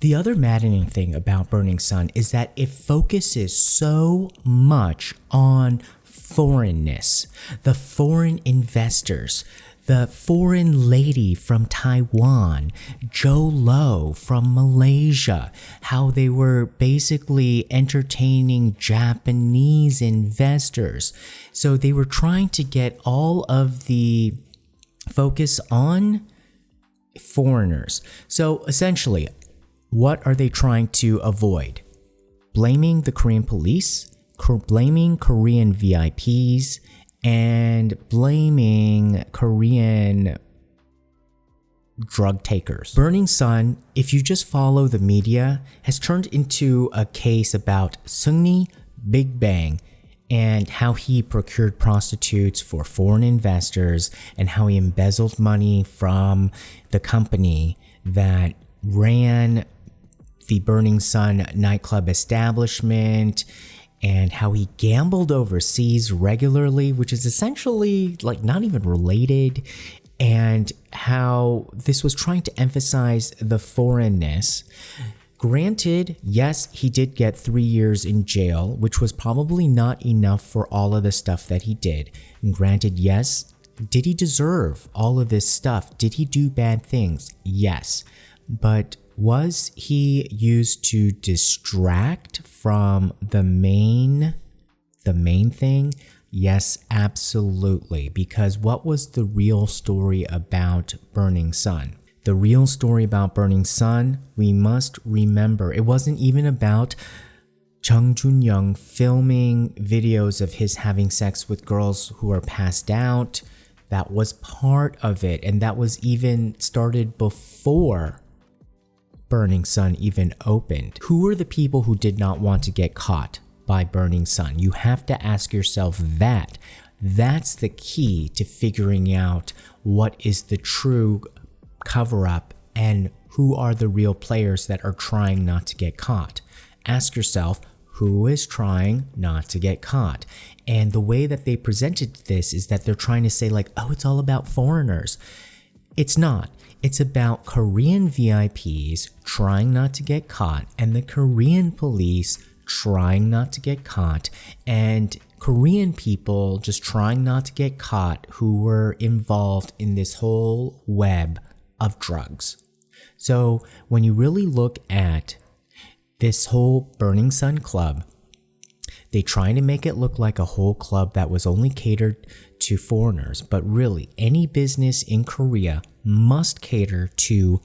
The other maddening thing about Burning Sun is that it focuses so much on foreignness, the foreign investors, the foreign lady from Taiwan, Joe Lo from Malaysia, how they were basically entertaining Japanese investors. So they were trying to get all of the focus on foreigners. So essentially, what are they trying to avoid? Blaming the Korean police, blaming Korean VIPs, and blaming Korean drug takers. Burning Sun, if you just follow the media, has turned into a case about Seungni Big Bang and how he procured prostitutes for foreign investors and how he embezzled money from the company that ran the Burning Sun nightclub establishment, and how he gambled overseas regularly, which is essentially like not even related, and how this was trying to emphasize the foreignness. Granted, yes, he did get 3 years in jail, which was probably not enough for all of the stuff that he did. And granted, yes, did he deserve all of this stuff? Did he do bad things? Yes. But was he used to distract from the main thing? Yes, absolutely. Because what was the real story about Burning Sun? The real story about Burning Sun, we must remember, it wasn't even about Chung Jun-young filming videos of his having sex with girls who are passed out. That was part of it, and that was even started before Burning Sun even opened. Who were the people who did not want to get caught by Burning Sun? You have to ask yourself that. That's the key to figuring out what is the true cover-up and who are the real players that are trying not to get caught. Ask yourself, who is trying not to get caught? And the way that they presented this is that they're trying to say like, oh, it's all about foreigners. It's not. It's about Korean VIPs trying not to get caught and the Korean police trying not to get caught and Korean people just trying not to get caught who were involved in this whole web of drugs. So when you really look at this whole Burning Sun club, they try to make it look like a whole club that was only catered to foreigners, but really any business in Korea must cater to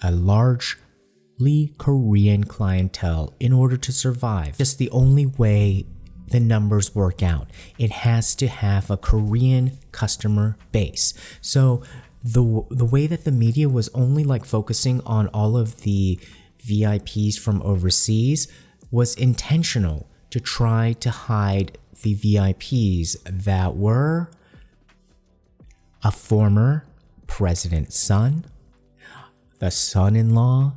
a largely Korean clientele in order to survive. Just the only way the numbers work out. It has to have a Korean customer base. So the way that the media was only like focusing on all of the VIPs from overseas was intentional to try to hide the VIPs that were a former president's son, the son-in-law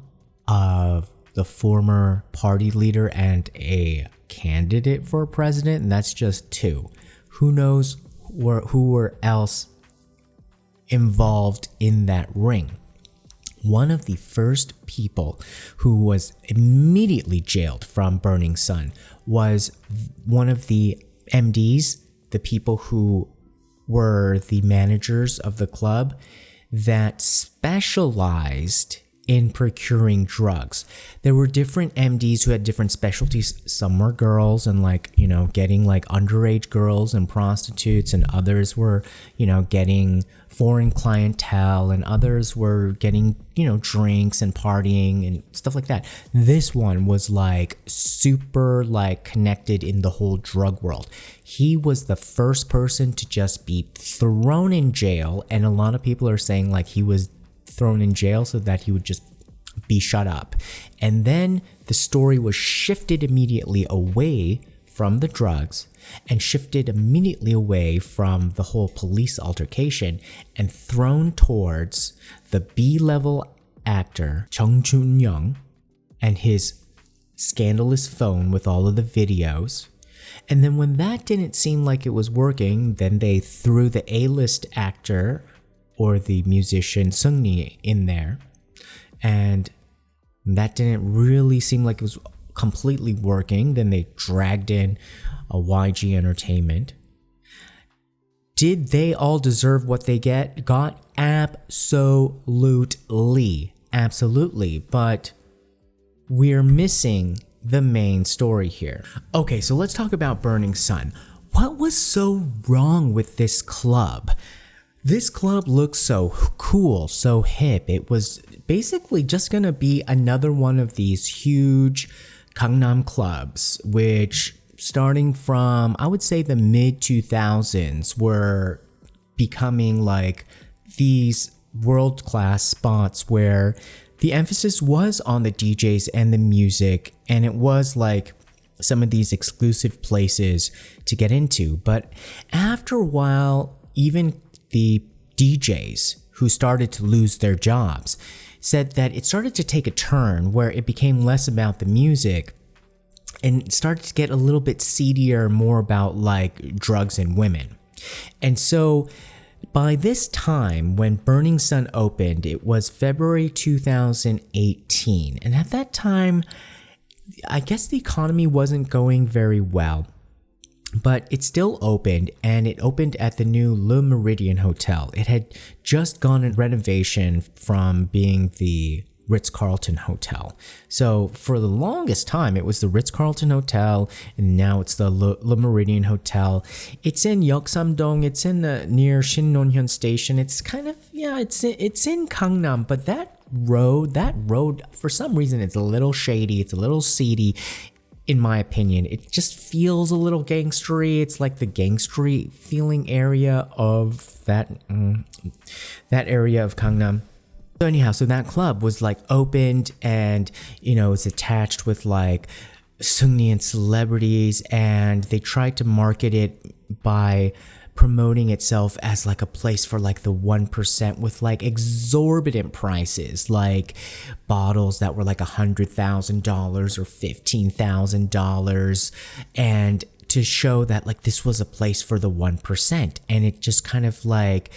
of the former party leader and a candidate for president, and that's just two. Who knows who were else involved in that ring? One of the first people who was immediately jailed from Burning Sun was one of the MDs, the people who were the managers of the club that specialized in procuring drugs. There were different MDs who had different specialties. Some were girls and like, you know, getting like underage girls and prostitutes, and others were, you know, getting foreign clientele, and others were getting, you know, drinks and partying and stuff like that. This one was like super like connected in the whole drug world. He was the first person to just be thrown in jail, and a lot of people are saying like he was thrown in jail so that he would just be shut up. And then the story was shifted immediately away from the drugs and shifted immediately away from the whole police altercation and thrown towards the B-level actor Chung Jun-young and his scandalous phone with all of the videos. And then when that didn't seem like it was working, then they threw the A-list actor or the musician Seungni in there. And That didn't really seem like it was completely working. Then they dragged in a YG Entertainment. Did they all deserve what they got? Absolutely. Absolutely. But we're missing the main story here. Okay, so let's talk about Burning Sun. What was so wrong with this club? This club looked so cool, so hip. It was basically just gonna be another one of these huge Gangnam clubs, which starting from, I would say, the mid 2000s were becoming like these world-class spots where the emphasis was on the DJs and the music, and it was like some of these exclusive places to get into. But after a while, even the DJs who started to lose their jobs said that it started to take a turn where it became less about the music and started to get a little bit seedier, more about like drugs and women. And so by this time, when Burning Sun opened, it was February 2018. And at that time, I guess the economy wasn't going very well, but it still opened, and it opened at the new Le Méridien Hotel. It had just gone in renovation from being the Ritz-Carlton Hotel. So for the longest time, it was the Ritz-Carlton Hotel, and now it's the Le Méridien Hotel. It's in Yeoksamdong. It's in near Shinonhyun Station. It's kind of, it's in Gangnam, but that road, for some reason, it's a little shady. It's a little seedy. In my opinion, it just feels a little gangstery. It's like the gangstery feeling area of that area of Gangnam. So anyhow, so that club was like opened, and it's attached with like Seungnian celebrities, and they tried to market it by promoting itself as like a place for like the 1% with like exorbitant prices, like bottles that were like $100,000 or $15,000, and to show that like this was a place for the 1%. And it just kind of like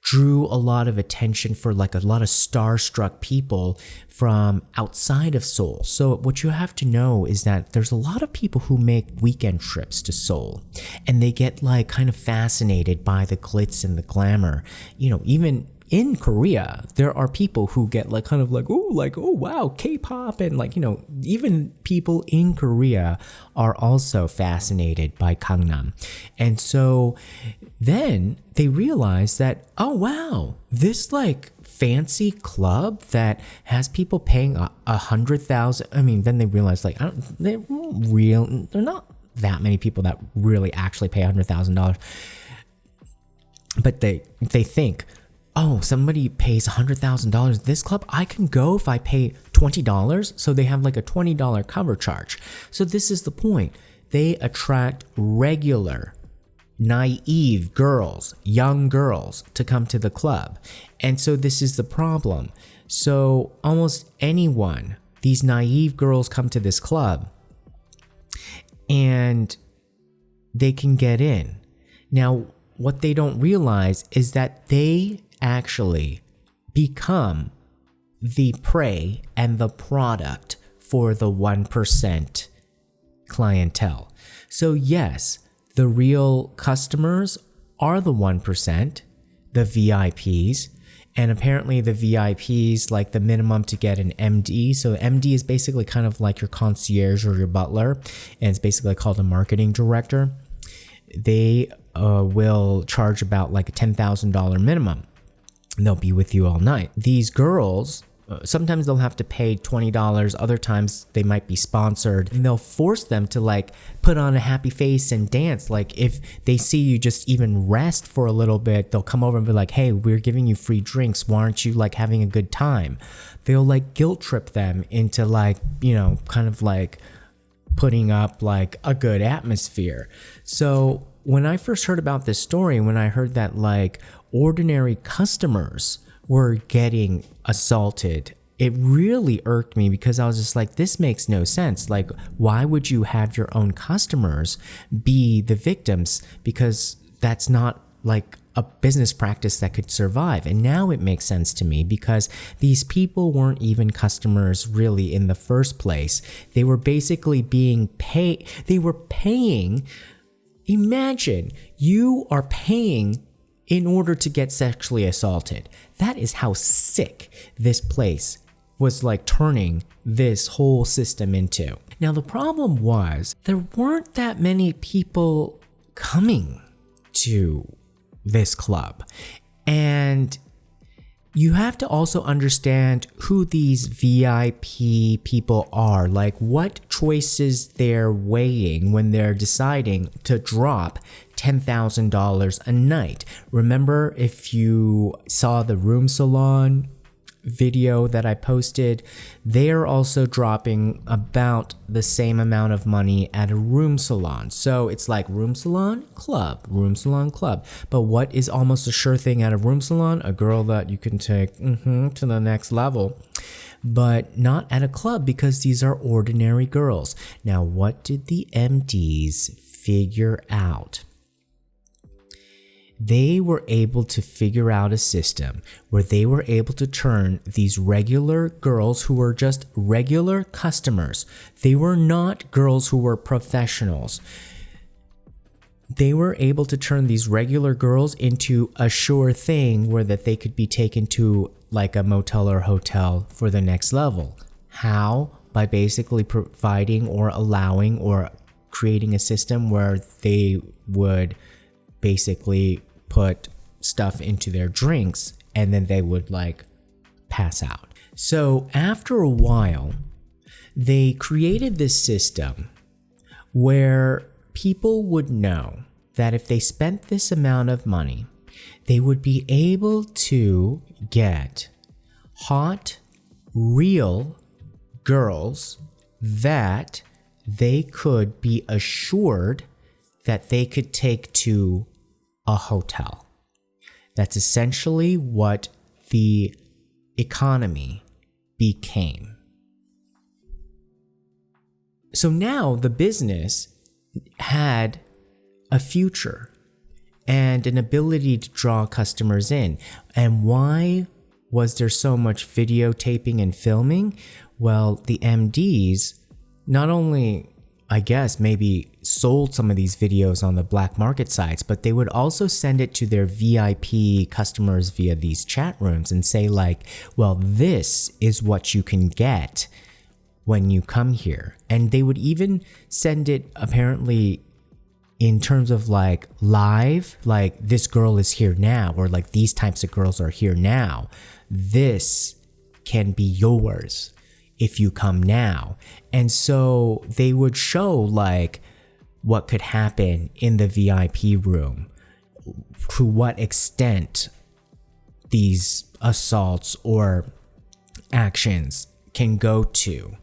drew a lot of attention for like a lot of starstruck people from outside of Seoul. So what you have to know is that there's a lot of people who make weekend trips to Seoul, and they get like kind of fascinated by the glitz and the glamour. Even in Korea, there are people who get like kind of like, oh wow, K-pop, and like, even people in Korea are also fascinated by Gangnam. And so then they realize that, oh wow, this like fancy club that has people paying $100,000. I mean, then they realize like, they're not that many people that really actually pay $100,000. But they think, oh, somebody pays $100,000 this club, I can go if I pay $20. So they have like a $20 cover charge. So this is the point. They attract regular, naive girls, young girls to come to the club. And so this is the problem. So almost anyone, these naive girls come to this club and they can get in. Now, what they don't realize is that they actually become the prey and the product for the 1% clientele. So yes, the real customers are the 1%, the VIPs, and apparently the VIPs, like the minimum to get an MD. So MD is basically kind of like your concierge or your butler, and it's basically called a marketing director. They will charge about like a $10,000 minimum. And they'll be with you all night. These girls, sometimes they'll have to pay $20. Other times they might be sponsored, and they'll force them to like put on a happy face and dance. Like if they see you just even rest for a little bit, they'll come over and be like, hey, we're giving you free drinks. Why aren't you like having a good time? They'll like guilt trip them into like, kind of like putting up like a good atmosphere. So when I first heard about this story, when I heard that like ordinary customers were getting assaulted, it really irked me, because I was just like, this makes no sense. Like, why would you have your own customers be the victims? Because that's not like a business practice that could survive. And now it makes sense to me because these people weren't even customers really in the first place. They were basically being paid. They were paying. Imagine you are paying in order to get sexually assaulted. That is how sick this place was like turning this whole system into. Now, the problem was there weren't that many people coming to this club. And you have to also understand who these VIP people are, like what choices they're weighing when they're deciding to drop $10,000 a night. Remember, if you saw the room salon video that I posted, they're also dropping about the same amount of money at a room salon. So it's like room salon, club, room salon, club. But what is almost a sure thing at a room salon? A girl that you can take to the next level. But not at a club because these are ordinary girls. Now, what did the MDs figure out? They were able to figure out a system where they were able to turn these regular girls who were just regular customers. They were not girls who were professionals. They were able to turn these regular girls into a sure thing where that they could be taken to like a motel or hotel for the next level. How? By basically providing or allowing or creating a system where they would basically put stuff into their drinks and then they would like pass out. So after a while, they created this system where people would know that if they spent this amount of money, they would be able to get hot, real girls that they could be assured that they could take to a hotel. That's essentially what the economy became. So now the business had a future and an ability to draw customers in. And why was there so much videotaping and filming? Well, the MDs not only, I guess, maybe sold some of these videos on the black market sites, but they would also send it to their VIP customers via these chat rooms and say like, well, this is what you can get when you come here. And they would even send it apparently in terms of like live, like this girl is here now, or like these types of girls are here now. This can be yours if you come now. And so they would show like what could happen in the VIP room, to what extent these assaults or actions can go to.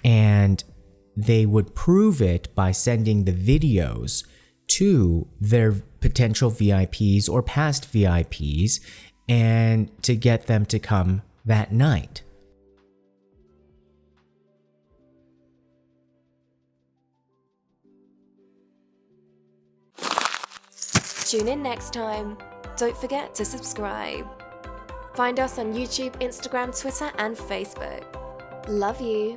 And they would prove it by sending the videos to their potential VIPs or past VIPs and to get them to come that night. Tune in next time. Don't forget to subscribe. Find us on YouTube, Instagram, Twitter, and Facebook. Love you.